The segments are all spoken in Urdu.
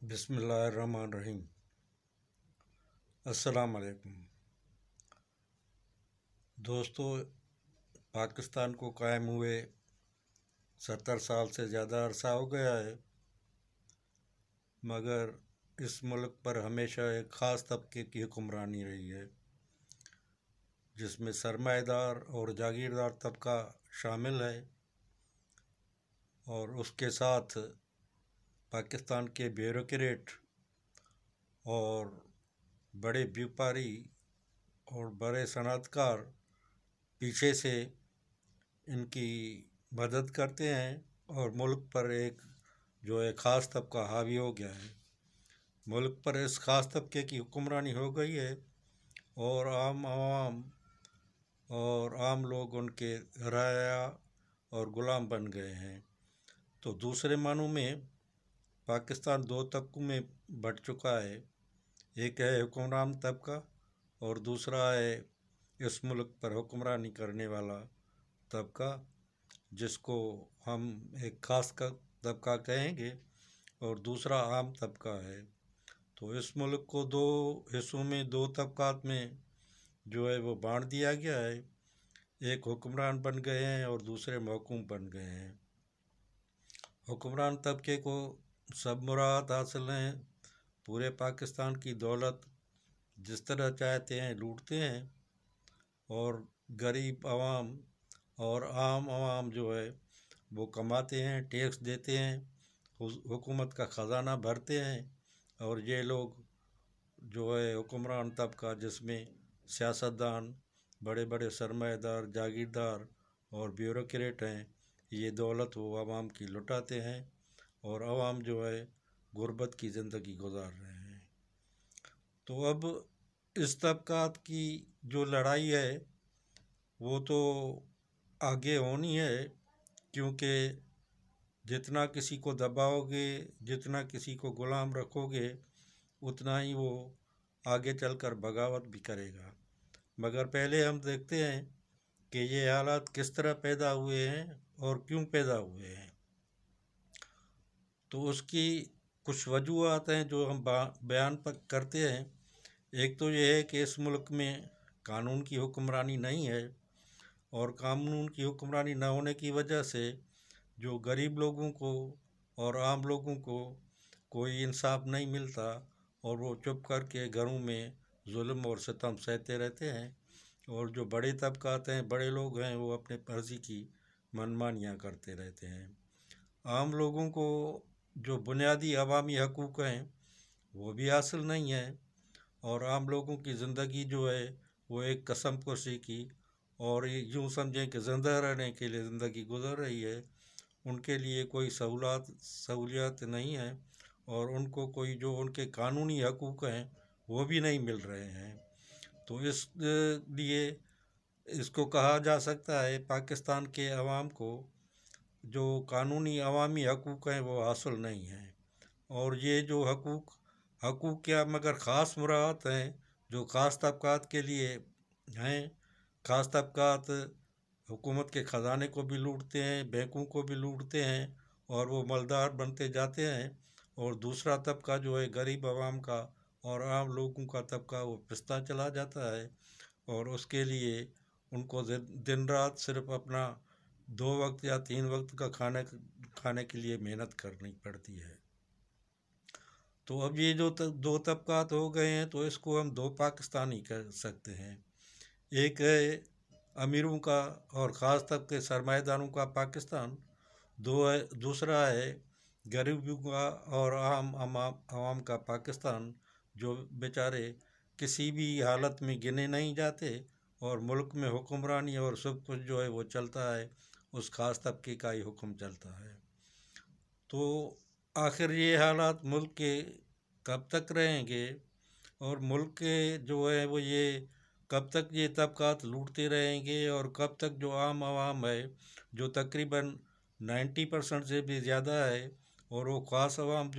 بسم اللہ الرحمن الرحیم۔ السلام علیکم دوستو، پاکستان کو قائم ہوئے 70 سال سے زیادہ عرصہ ہو گیا ہے، مگر اس ملک پر ہمیشہ ایک خاص طبقے کی حکمرانی رہی ہے، جس میں سرمایہ دار اور جاگیردار طبقہ شامل ہے، اور اس کے ساتھ پاکستان کے بیوروکریٹ اور بڑے بیوپاری اور بڑے صنعت کار پیچھے سے ان کی مدد کرتے ہیں، اور ملک پر ایک خاص طبقہ حاوی ہو گیا ہے۔ ملک پر اس خاص طبقے کی حکمرانی ہو گئی ہے، اور عام عوام اور عام لوگ ان کے رعایا اور غلام بن گئے ہیں۔ تو دوسرے معنوں میں پاکستان دو طبقوں میں بٹ چکا ہے، ایک ہے حکمران طبقہ اور دوسرا ہے اس ملک پر حکمرانی کرنے والا طبقہ، جس کو ہم ایک خاص طبقہ کہیں گے، اور دوسرا عام طبقہ ہے۔ تو اس ملک کو دو حصوں میں، دو طبقات میں وہ بانٹ دیا گیا ہے، ایک حکمران بن گئے ہیں اور دوسرے محکوم بن گئے ہیں۔ حکمران طبقے کو سب مراعات حاصل ہیں، پورے پاکستان کی دولت جس طرح چاہتے ہیں لوٹتے ہیں، اور غریب عوام اور عام عوام وہ کماتے ہیں، ٹیکس دیتے ہیں، حکومت کا خزانہ بھرتے ہیں، اور یہ لوگ حکمران طبقہ جس میں سیاستدان، بڑے بڑے سرمایہ دار، جاگیردار اور بیوروکریٹ ہیں، یہ دولت وہ عوام کی لٹاتے ہیں، اور عوام غربت کی زندگی گزار رہے ہیں۔ تو اب اس طبقات کی جو لڑائی ہے وہ تو آگے ہونی ہے، کیونکہ جتنا کسی کو دباؤ گے، جتنا کسی کو غلام رکھو گے، اتنا ہی وہ آگے چل کر بغاوت بھی کرے گا۔ مگر پہلے ہم دیکھتے ہیں کہ یہ حالات کس طرح پیدا ہوئے ہیں اور کیوں پیدا ہوئے ہیں۔ تو اس کی کچھ وجوہات ہیں جو ہم بیان کرتے ہیں۔ ایک تو یہ ہے کہ اس ملک میں قانون کی حکمرانی نہیں ہے، اور قانون کی حکمرانی نہ ہونے کی وجہ سے جو غریب لوگوں کو اور عام لوگوں کو کوئی انصاف نہیں ملتا، اور وہ چپ کر کے گھروں میں ظلم اور ستم سہتے رہتے ہیں، اور جو بڑے طبقات ہیں، بڑے لوگ ہیں، وہ اپنے مرضی کی منمانیاں کرتے رہتے ہیں۔ عام لوگوں کو جو بنیادی عوامی حقوق ہیں وہ بھی حاصل نہیں ہیں، اور عام لوگوں کی زندگی وہ ایک قسم کشی کی، اور یوں سمجھیں کہ زندہ رہنے کے لیے زندگی گزر رہی ہے۔ ان کے لیے کوئی سہولیات نہیں ہیں، اور ان کو ان کے قانونی حقوق ہیں وہ بھی نہیں مل رہے ہیں۔ تو اس لیے اس کو کہا جا سکتا ہے پاکستان کے عوام کو جو قانونی عوامی حقوق ہیں وہ حاصل نہیں ہیں، اور یہ جو حقوق کیا مگر خاص مراعات ہیں جو خاص طبقات کے لیے ہیں۔ خاص طبقات حکومت کے خزانے کو بھی لوٹتے ہیں، بینکوں کو بھی لوٹتے ہیں، اور وہ مالدار بنتے جاتے ہیں، اور دوسرا طبقہ غریب عوام کا اور عام لوگوں کا طبقہ وہ پستا چلا جاتا ہے، اور اس کے لیے ان کو دن رات صرف اپنا 2 وقت یا 3 وقت کا کھانے کے لیے محنت کرنی پڑتی ہے۔ تو اب یہ جو دو طبقات ہو گئے ہیں، تو اس کو ہم دو پاکستان ہی کہہ سکتے ہیں۔ ایک ہے امیروں کا اور خاص طبقے سرمایہ داروں کا پاکستان، دوسرا ہے غریبوں کا اور عام عوام کا پاکستان، جو بیچارے کسی بھی حالت میں گنے نہیں جاتے، اور ملک میں حکمرانی اور سب کچھ وہ چلتا ہے، اس خاص طبقے کا ہی حکم چلتا ہے۔ تو آخر یہ حالات ملک کے کب تک رہیں گے، اور ملک کے وہ یہ کب تک یہ طبقات لوٹتے رہیں گے، اور کب تک جو عام عوام ہے جو تقریباً 90% سے بھی زیادہ ہے، اور وہ خاص عوام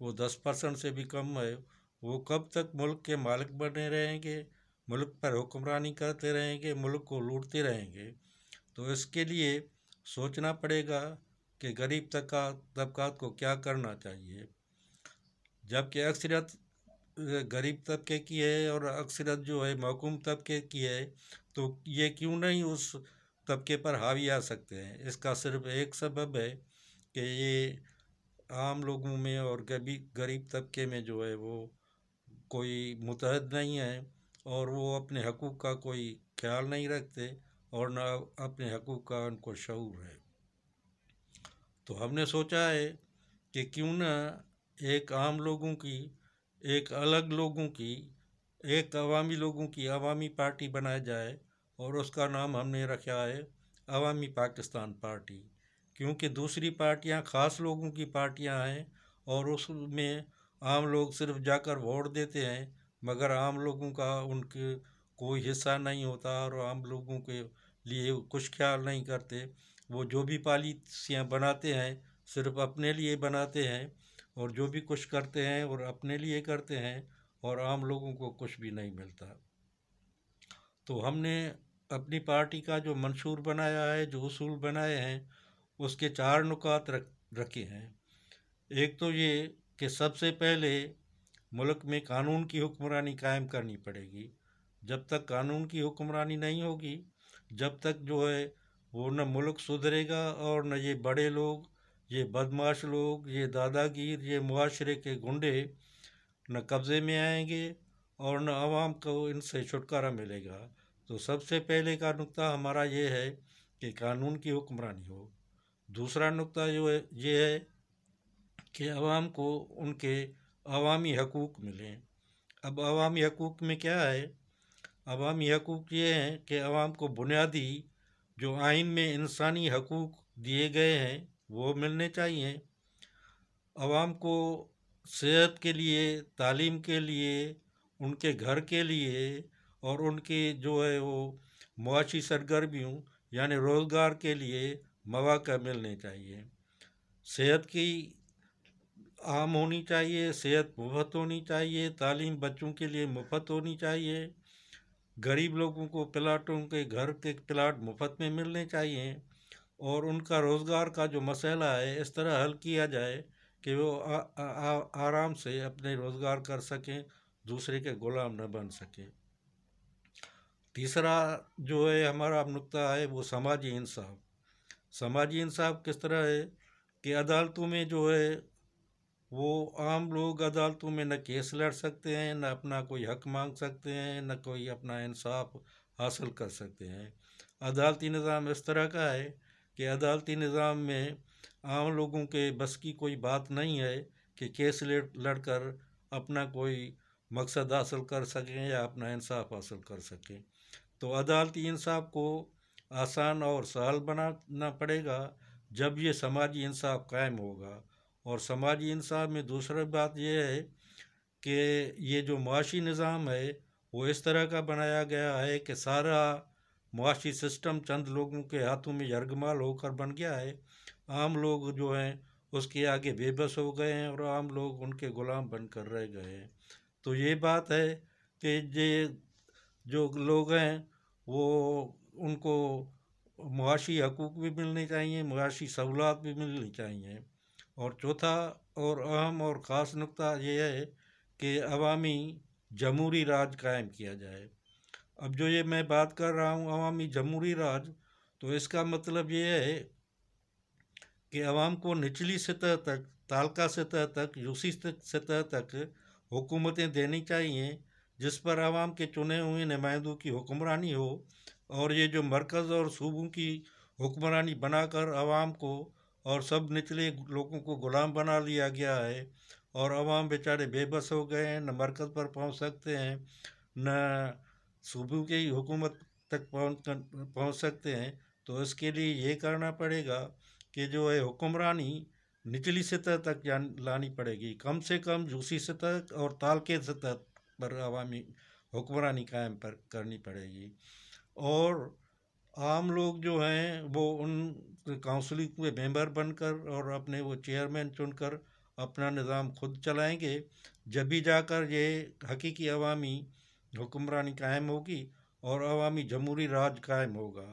وہ 10% سے بھی کم ہے، وہ کب تک ملک کے مالک بنے رہیں گے، ملک پر حکمرانی کرتے رہیں گے، ملک کو لوٹتے رہیں گے۔ تو اس کے لیے سوچنا پڑے گا کہ غریب طبقات کو کیا کرنا چاہیے، جبکہ اکثریت غریب طبقے کی ہے اور اکثریت جو ہے محکوم طبقے کی ہے، تو یہ کیوں نہیں اس طبقے پر حاوی آ سکتے ہیں؟ اس کا صرف ایک سبب ہے کہ یہ عام لوگوں میں اور غریب طبقے میں جو ہے وہ کوئی متحد نہیں ہے، اور وہ اپنے حقوق کا کوئی خیال نہیں رکھتے، اور نہ اپنے حقوق کا ان کو شعور ہے۔ تو ہم نے سوچا ہے کہ کیوں نہ ایک عام لوگوں کی، ایک الگ لوگوں کی، ایک عوامی لوگوں کی عوامی پارٹی بنایا جائے، اور اس کا نام ہم نے رکھا ہے عوامی پاکستان پارٹی، کیونکہ دوسری پارٹیاں خاص لوگوں کی پارٹیاں ہیں، اور اس میں عام لوگ صرف جا کر ووٹ دیتے ہیں، مگر عام لوگوں کا ان کے کوئی حصہ نہیں ہوتا، اور عام لوگوں کے لیے کچھ خیال نہیں کرتے۔ وہ جو بھی پالیسیاں بناتے ہیں صرف اپنے لیے بناتے ہیں، اور جو بھی کچھ کرتے ہیں اور اپنے لیے کرتے ہیں، اور عام لوگوں کو کچھ بھی نہیں ملتا۔ تو ہم نے اپنی پارٹی کا جو منشور بنایا ہے، جو اصول بنائے ہیں، اس کے 4 نکات رکھے ہیں۔ ایک تو یہ کہ سب سے پہلے ملک میں قانون کی حکمرانی قائم کرنی پڑے گی۔ جب تک قانون کی حکمرانی نہیں ہوگی، جب تک جو ہے وہ نہ ملک سدھرے گا، اور نہ یہ بڑے لوگ، یہ بدمعاش لوگ، یہ دادا گیر، یہ معاشرے کے گنڈے نہ قبضے میں آئیں گے، اور نہ عوام کو ان سے چھٹکارا ملے گا۔ تو سب سے پہلے کا نقطہ ہمارا یہ ہے کہ قانون کی حکمرانی ہو۔ دوسرا نقطہ یہ ہے کہ عوام کو ان کے عوامی حقوق ملیں۔ اب عوامی حقوق میں کیا ہے؟ عوامی حقوق یہ ہیں کہ عوام کو بنیادی جو آئین میں انسانی حقوق دیے گئے ہیں وہ ملنے چاہیے۔ عوام کو صحت کے لیے، تعلیم کے لیے، ان کے گھر کے لیے، اور ان کے جو ہے وہ معاشی سرگرمیوں یعنی روزگار کے لیے مواقع ملنے چاہیے۔ صحت کی عام ہونی چاہیے، صحت مفت ہونی چاہیے، تعلیم بچوں کے لیے مفت ہونی چاہیے، غریب لوگوں کو پلاٹوں کے گھر کے پلاٹ مفت میں ملنے چاہیے، اور ان کا روزگار کا جو مسئلہ ہے اس طرح حل کیا جائے کہ وہ آرام سے اپنے روزگار کر سکیں، دوسرے کے غلام نہ بن سکیں۔ تیسرا جو ہے ہمارا نقطہ ہے وہ سماجی انصاف۔ سماجی انصاف کس طرح ہے کہ عدالتوں میں جو ہے وہ عام لوگ عدالتوں میں نہ کیس لڑ سکتے ہیں، نہ اپنا کوئی حق مانگ سکتے ہیں، نہ کوئی اپنا انصاف حاصل کر سکتے ہیں۔ عدالتی نظام اس طرح کا ہے کہ عدالتی نظام میں عام لوگوں کے بس کی کوئی بات نہیں ہے کہ کیس لڑ کر اپنا کوئی مقصد حاصل کر سکیں یا اپنا انصاف حاصل کر سکیں۔ تو عدالتی انصاف کو آسان اور سہل بنانا پڑے گا جب یہ سماجی انصاف قائم ہوگا۔ اور سماجی انصاف میں دوسری بات یہ ہے کہ یہ جو معاشی نظام ہے وہ اس طرح کا بنایا گیا ہے کہ سارا معاشی سسٹم چند لوگوں کے ہاتھوں میں یرغمال ہو کر بن گیا ہے۔ عام لوگ جو ہیں اس کے آگے بے بس ہو گئے ہیں، اور عام لوگ ان کے غلام بن کر رہ گئے ہیں۔ تو یہ بات ہے کہ یہ جو لوگ ہیں وہ ان کو معاشی حقوق بھی ملنے چاہیے، معاشی سہولات بھی ملنی چاہیے۔ اور چوتھا اور اہم اور خاص نقطہ یہ ہے کہ عوامی جمہوری راج قائم کیا جائے۔ اب جو یہ میں بات کر رہا ہوں عوامی جمہوری راج، تو اس کا مطلب یہ ہے کہ عوام کو نچلی سطح تک، تعلقہ سطح تک، یوسی سطح تک حکومتیں دینی چاہیے جس پر عوام کے چنے ہوئے نمائندوں کی حکمرانی ہو، اور یہ جو مرکز اور صوبوں کی حکمرانی بنا کر عوام کو اور سب نچلے لوگوں کو غلام بنا لیا گیا ہے، اور عوام بیچارے بے بس ہو گئے ہیں، نہ مرکز پر پہنچ سکتے ہیں، نہ صوبوں کی حکومت تک پہنچ سکتے ہیں۔ تو اس کے لیے یہ کرنا پڑے گا کہ جو ہے حکمرانی نچلی سطح تک لانی پڑے گی، کم سے کم یوسی سطح اور تعلقے سطح پر عوامی حکمرانی قائم کرنی پڑے گی۔ اور عام لوگ جو ہیں وہ ان کونسلنگ کے ممبر بن کر اور اپنے وہ چیئرمین چن کر اپنا نظام خود چلائیں گے، جبھی جا کر یہ حقیقی عوامی حکمرانی قائم ہوگی اور عوامی جمہوری راج قائم ہوگا۔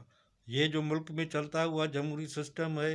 یہ جو ملک میں چلتا ہوا جمہوری سسٹم ہے